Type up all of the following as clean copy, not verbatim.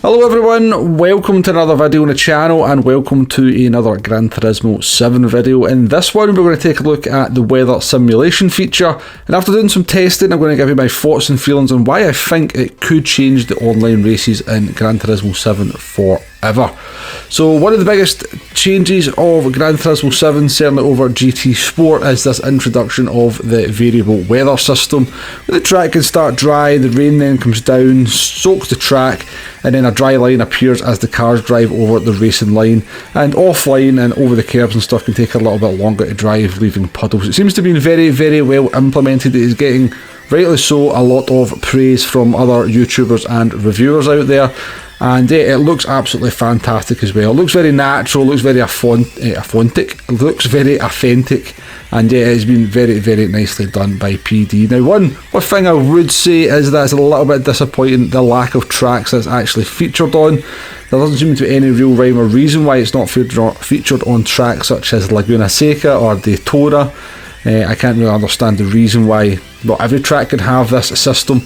Hello everyone, welcome to another video on the channel and welcome to another Gran Turismo 7 video. In this one we're going to take a look at the weather simulation feature, and after doing some testing I'm going to give you my thoughts and feelings on why I think it could change the online races in Gran Turismo 7 forever. So one of the biggest changes of Gran Turismo 7, certainly over GT Sport, is this introduction of the variable weather system. The track can start dry, the rain then comes down, soaks the track, and then a dry line appears as the cars drive over the racing line, and offline and over the curbs and stuff can take a little bit longer to drive, leaving puddles. It seems to be very well implemented. It is getting, rightly so, a lot of praise from other YouTubers and reviewers out there, and it looks absolutely fantastic as well. It looks very natural, looks very authentic, looks very authentic, and it has been very nicely done by PD. Now one thing I would say is that it's a little bit disappointing, the lack of tracks that's actually featured on. There doesn't seem to be any real rhyme or reason why it's not featured on tracks such as Laguna Seca or Daytona. I can't really understand the reason why not every track can have this system.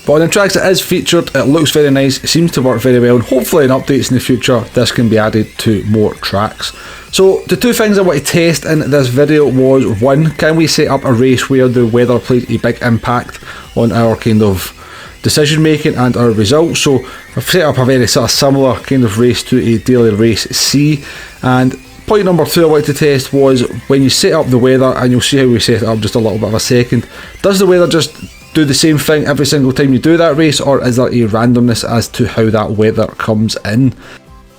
But on the tracks it is featured, it looks very nice, it seems to work very well, and hopefully in updates in the future this can be added to more tracks. So the two things I want to test in this video was, one, can we set up a race where the weather plays a big impact on our kind of decision making and our results. So I've set up a very sort of similar kind of race to a daily race C, and point number two I wanted to test was when you set up the weather, and you'll see how we set it up just a little bit of a second, does the weather just do the same thing every single time you do that race, or is there a randomness as to how that weather comes in?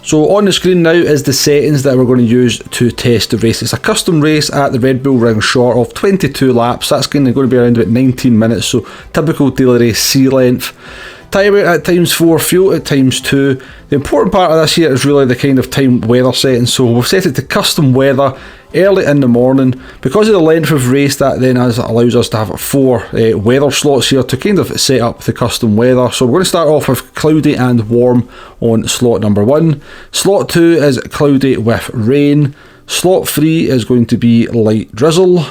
So on the screen now is the settings that we're going to use to test the race. It's a custom race at the Red Bull Ring short of 22 laps. That's going to be around about 19 minutes, so typical daily race C length. Time out at ×4, fuel at ×2. The important part of this here is really the kind of time weather settings. So we've set it to custom weather early in the morning. Because of the length of race, that then allows us to have 4 weather slots here to kind of set up the custom weather. So we're going to start off with cloudy and warm on slot number 1. Slot 2 is cloudy with rain. Slot 3 is going to be light drizzle.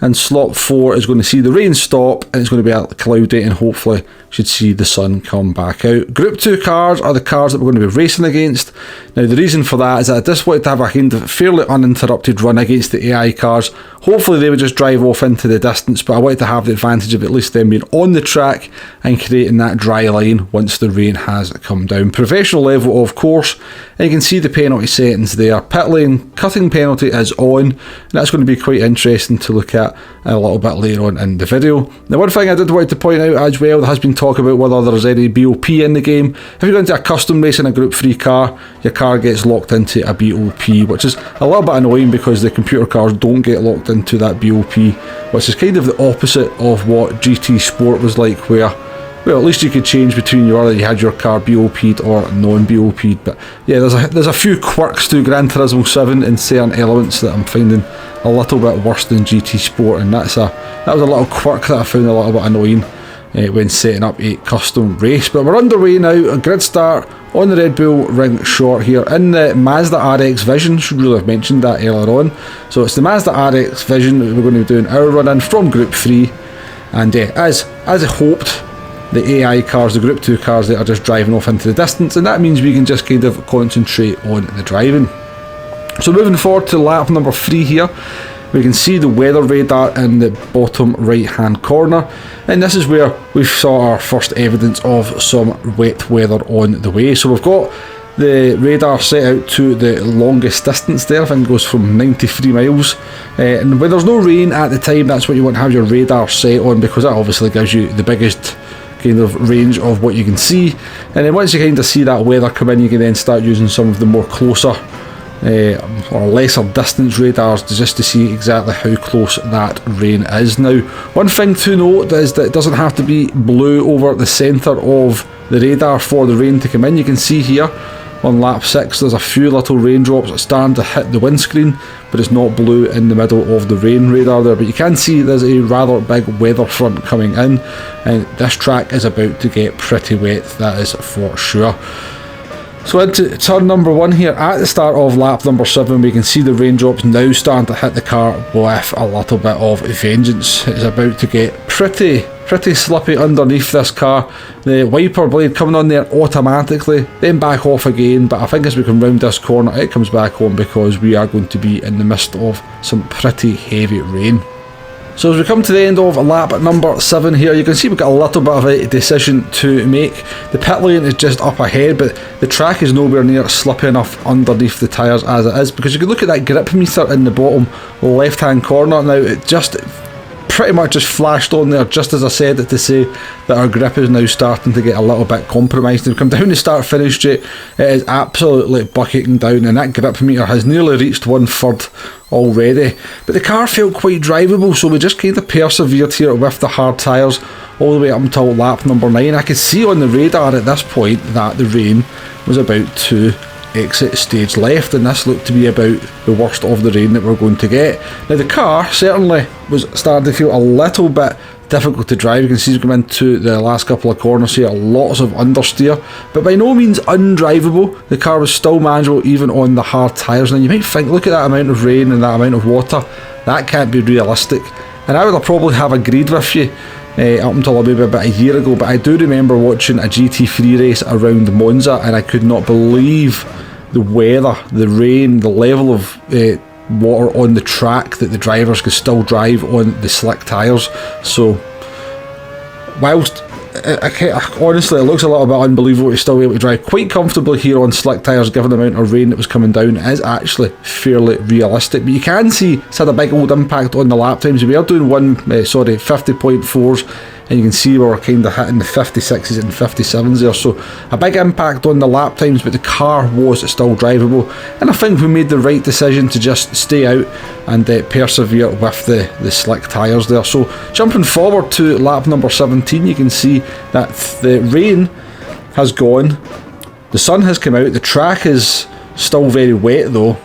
And slot 4 is going to see the rain stop, and it's going to be cloudy, and hopefully should see the sun come back out. Group 2 cars are the cars that we're going to be racing against. Now the reason for that is that I just wanted to have a kind of fairly uninterrupted run against the AI cars. Hopefully they would just drive off into the distance, but I wanted to have the advantage of at least them being on the track and creating that dry line once the rain has come down. Professional level of course, and you can see the penalty settings there. Pit lane cutting penalty is on, and that's going to be quite interesting to look at a little bit later on in the video. Now one thing I did want to point out as well, there has been talk about whether there's any BOP in the game. If you go into a custom race in a Group 3 car, your car gets locked into a BOP, which is a little bit annoying because the computer cars don't get locked into that BOP, which is kind of the opposite of what GT Sport was like, where, well, at least you could change between whether you had your car BOP'd or non-BOP'd. But yeah, there's a few quirks to Gran Turismo 7 in certain elements that I'm finding a little bit worse than GT Sport, and that was a little quirk that I found a little bit annoying when setting up a custom race. But we're underway now, a grid start on the Red Bull Ring short here in the Mazda RX Vision. Should really have mentioned that earlier on. So it's the Mazda RX Vision that we're going to be doing our run in from Group 3, and as I hoped, the AI cars, the Group 2 cars, they are just driving off into the distance, and that means we can just kind of concentrate on the driving. So moving forward to lap number 3 here, we can see the weather radar in the bottom right hand corner, and this is where we saw our first evidence of some wet weather on the way. So we've got the radar set out to the longest distance there. I think it goes from 93 miles, and when there's no rain at the time, that's what you want to have your radar set on, because that obviously gives you the biggest kind of range of what you can see. And then once you kind of see that weather come in, you can then start using some of the more closer or lesser distance radars just to see exactly how close that rain is. Now one thing to note is that it doesn't have to be blue over the centre of the radar for the rain to come in. You can see here on lap 6 there's a few little raindrops starting to hit the windscreen, but it's not blue in the middle of the rain radar there. But you can see there's a rather big weather front coming in, and this track is about to get pretty wet, that is for sure. So into turn number 1 here at the start of lap number 7, we can see the raindrops now starting to hit the car with a little bit of vengeance. It's about to get pretty pretty slippy underneath this car. The wiper blade coming on there automatically, then back off again, but I think as we come round this corner it comes back on because we are going to be in the midst of some pretty heavy rain. So as we come to the end of lap number 7 here, you can see we've got a little bit of a decision to make. The pit lane is just up ahead, but the track is nowhere near slippy enough underneath the tyres as it is, because you can look at that grip meter in the bottom left hand corner. Now it just pretty much just flashed on there just as I said it, to say that our grip is now starting to get a little bit compromised. We've come down the start finish straight, it is absolutely bucketing down, and that grip meter has nearly reached 1/3 already. But the car felt quite drivable, so we just kind of persevered here with the hard tyres all the way up until lap number 9. I could see on the radar at this point that the rain was about to exit stage left, and this looked to be about the worst of the rain that we're going to get. Now the car certainly was starting to feel a little bit difficult to drive. You can see as we come into the last couple of corners here, lots of understeer, but by no means undrivable. The car was still manageable even on the hard tyres. Now you might think, look at that amount of rain and that amount of water, that can't be realistic, and I would probably have agreed with you up until maybe about a year ago, but I do remember watching a GT3 race around Monza and I could not believe the weather, the rain, the level of water on the track that the drivers could still drive on the slick tyres. So whilst honestly it looks a little bit unbelievable to still be able to drive quite comfortably here on slick tyres given the amount of rain that was coming down, it is actually fairly realistic. But you can see it's had a big old impact on the lap times. We are doing 50.4s, and you can see we're kind of hitting the 56s and 57s there, so a big impact on the lap times, but the car was still drivable, and I think we made the right decision to just stay out and persevere with the slick tyres there. So jumping forward to lap number 17, you can see that the rain has gone, the sun has come out, the track is still very wet though,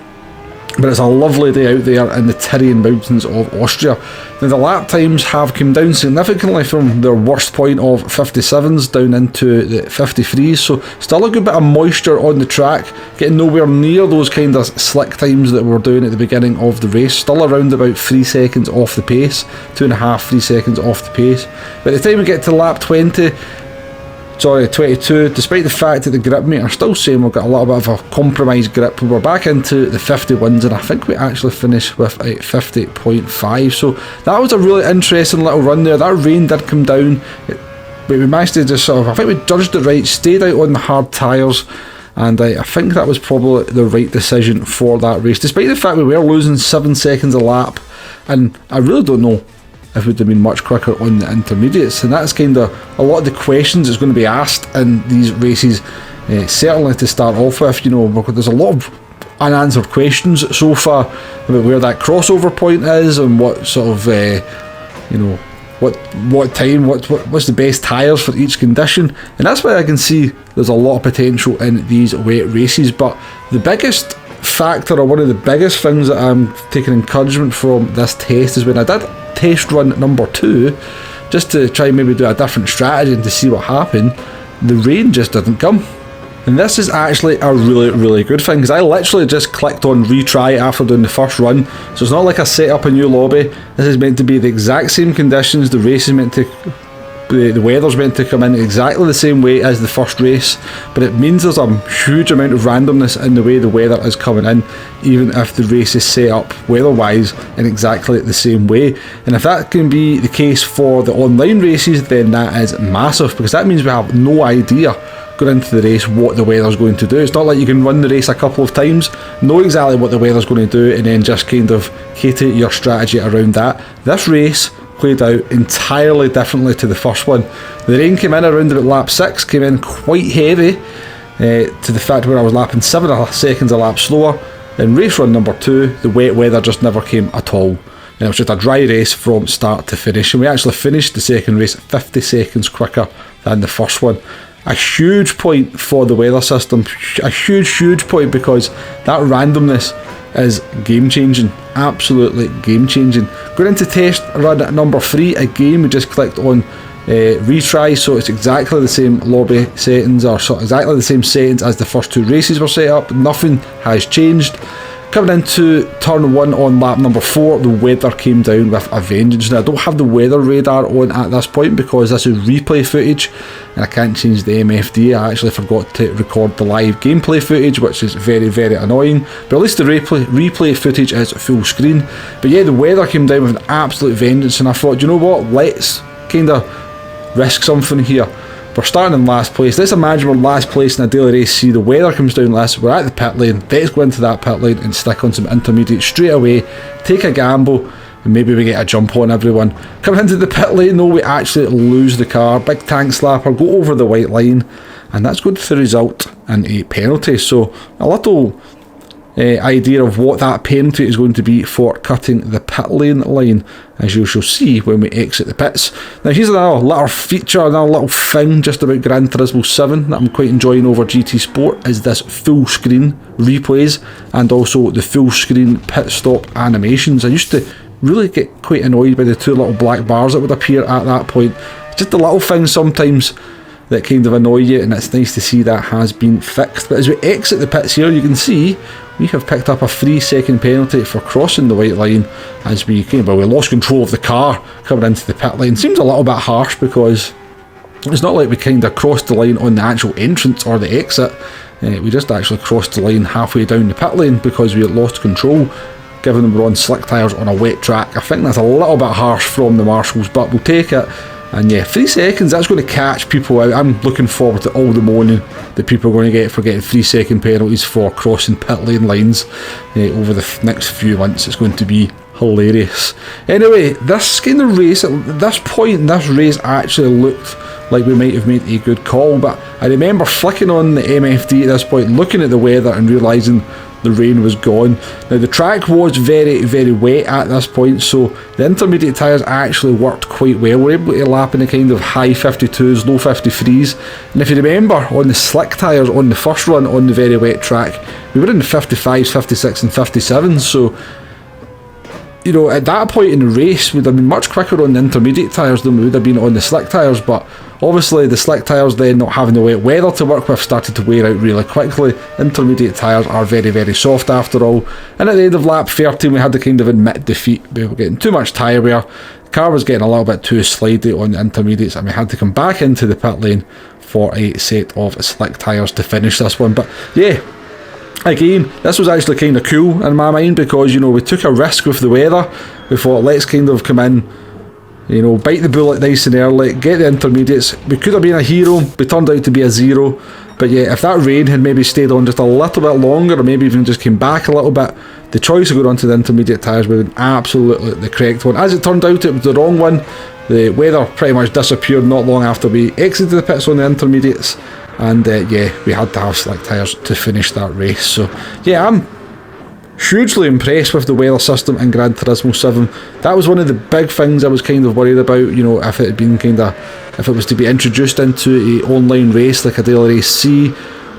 but it's a lovely day out there in the Tyrian mountains of Austria. Now the lap times have come down significantly from their worst point of 57s down into the 53s, so still a good bit of moisture on the track, getting nowhere near those kind of slick times that we were doing at the beginning of the race, still around about 3 seconds off the pace, 2.5-3 seconds off the pace. By the time we get to lap 22, despite the fact that the grip meter still saying we've got a little bit of a compromised grip, we're back into the 51s, and I think we actually finished with a 50.5, so that was a really interesting little run there. That rain did come down, but we managed to just I think we judged it right, stayed out on the hard tyres, and I think that was probably the right decision for that race, despite the fact we were losing 7 seconds a lap, and I really don't know if it would have been much quicker on the intermediates. And that's kind of a lot of the questions that's going to be asked in these races, certainly to start off with. You know, there's a lot of unanswered questions so far about where that crossover point is and what sort of what time, what's the best tyres for each condition, and that's why I can see there's a lot of potential in these wet races. But the biggest factor, or one of the biggest things that I'm taking encouragement from this test, is when I did test run number 2 just to try and maybe do a different strategy and to see what happened, the rain just didn't come. And this is actually a really good thing, because I literally just clicked on retry after doing the first run, so it's not like I set up a new lobby. This is meant to be the exact same conditions, the race is meant to, the weather's meant to come in exactly the same way as the first race, but it means there's a huge amount of randomness in the way the weather is coming in, even if the race is set up weather-wise in exactly the same way. And if that can be the case for the online races, then that is massive, because that means we have no idea going into the race what the weather's going to do. It's not like you can run the race a couple of times, know exactly what the weather's going to do, and then just kind of cater your strategy around that. This race played out entirely differently to the first one. The rain came in around about lap 6, came in quite heavy, to the fact where I was lapping 7 seconds a lap slower. In race run number 2, the wet weather just never came at all. And it was just a dry race from start to finish, and we actually finished the second race 50 seconds quicker than the first one. A huge point for the weather system, a huge point, because that randomness is game changing, absolutely game changing. Going into test run at number 3, again we just clicked on retry, so it's exactly the same lobby settings, or exactly the same settings as the first 2 races were set up, nothing has changed. Coming into turn 1 on lap number 4, the weather came down with a vengeance. Now I don't have the weather radar on at this point because this is replay footage and I can't change the MFD. I actually forgot to record the live gameplay footage, which is very, very annoying, but at least the replay footage is full screen. But yeah, the weather came down with an absolute vengeance and I thought, you know what, let's kind of risk something here. We're starting in last place. Let's imagine we're last place in a daily race C. The weather comes down less. We're at the pit lane. Let's go into that pit lane and stick on some intermediates straight away. Take a gamble and maybe we get a jump on everyone. Coming into the pit lane though, we actually lose the car. Big tank slapper, go over the white line. And that's going to result in a penalty. So a little idea of what that penalty is going to be for cutting the pit lane line, as you shall see when we exit the pits. Now here's another little feature, another little thing just about Gran Turismo 7 that I'm quite enjoying over GT Sport, is this full screen replays and also the full screen pit stop animations. I used to really get quite annoyed by the two little black bars that would appear at that point. Just the little things sometimes that kind of annoy you, and it's nice to see that has been fixed. But as we exit the pits here, you can see we have picked up a 3-second penalty for crossing the white line as we lost control of the car coming into the pit lane. Seems a little bit harsh because it's not like we kind of crossed the line on the actual entrance or the exit. We just actually crossed the line halfway down the pit lane because we had lost control, given them we're on slick tyres on a wet track. I think that's a little bit harsh from the marshals, but we'll take it. And yeah, 3 seconds, that's going to catch people out. I'm looking forward to all the moaning that people are going to get for getting 3-second penalties for crossing pit lane lines over the next few months. It's going to be hilarious. Anyway, this kind of race, at this point in this race, actually looked like we might have made a good call, but I remember flicking on the MFD at this point, looking at the weather and realising the rain was gone. Now the track was very, very wet at this point, so the intermediate tyres actually worked quite well. We were able to lap in the kind of high 52s, low 53s, and if you remember, on the slick tyres on the first run on the very wet track, we were in the 55s, 56s and 57s, so you know, at that point in the race, we'd have been much quicker on the intermediate tyres than we would have been on the slick tyres, but obviously the slick tyres then, not having the wet weather to work with, started to wear out really quickly. Intermediate tyres are very, very soft after all, and at the end of lap 13 we had to kind of admit defeat. We were getting too much tyre wear, the car was getting a little bit too slidey on the intermediates, and we had to come back into the pit lane for a set of slick tyres to finish this one. But yeah, again, this was actually kind of cool in my mind because, you know, we took a risk with the weather. We thought, let's kind of come in, you know, bite the bullet nice and early, get the intermediates. We could have been a hero, we turned out to be a zero. But yeah, if that rain had maybe stayed on just a little bit longer, or maybe even just came back a little bit, the choice of going onto the intermediate tyres would have been absolutely the correct one. As it turned out, it was the wrong one. The weather pretty much disappeared not long after we exited the pits on the intermediates. And yeah, we had to have slick tyres to finish that race. So yeah, I'm hugely impressed with the weather system in Gran Turismo 7. That was one of the big things I was kind of worried about, you know, if it had been if it was to be introduced into a online race like a daily race C,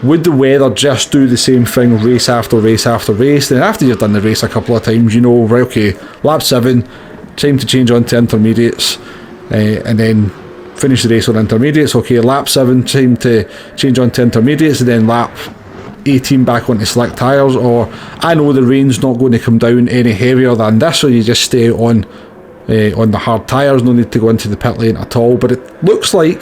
would the weather just do the same thing race after race after race? Then after you've done the race a couple of times, you know, right, okay, lap 7, time to change on to intermediates, and then finish the race on intermediates. Okay, lap 7, time to change on to intermediates, and then lap 18 back onto slick tyres. Or I know the rain's not going to come down any heavier than this, so you just stay on the hard tyres, no need to go into the pit lane at all. But it looks like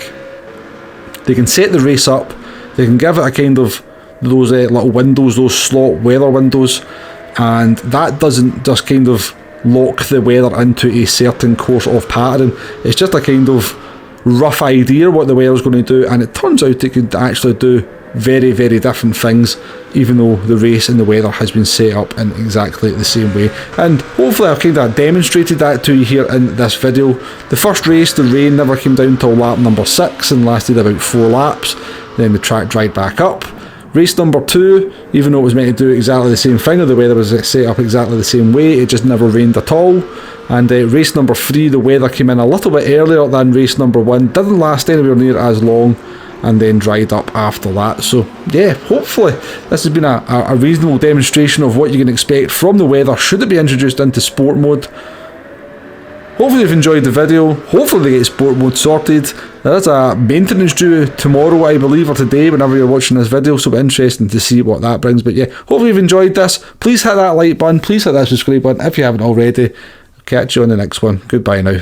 they can set the race up, they can give it a kind of those little windows, those slot weather windows, and that doesn't just kind of lock the weather into a certain course of pattern. It's just a kind of rough idea what the weather's going to do, and it turns out it could actually do very, very different things, even though the race and the weather has been set up in exactly the same way. And hopefully I've kind of demonstrated that to you here in this video. The first race, the rain never came down till lap number 6 and lasted about 4 laps. Then the track dried back up. Race number 2, even though it was meant to do exactly the same thing, or the weather was set up exactly the same way, it just never rained at all. And race number 3, the weather came in a little bit earlier than race number 1, didn't last anywhere near as long, and then dried up after that. So yeah, hopefully this has been a reasonable demonstration of what you can expect from the weather should it be introduced into sport mode. hopefully you've enjoyed the video. Hopefully they get sport mode sorted. There is a maintenance due tomorrow, I believe, or today, whenever you're watching this video, so it'll be interesting to see what that brings. But yeah, hopefully you've enjoyed this. Please hit that like button, please hit that subscribe button if you haven't already. Catch you on the next one. Goodbye now.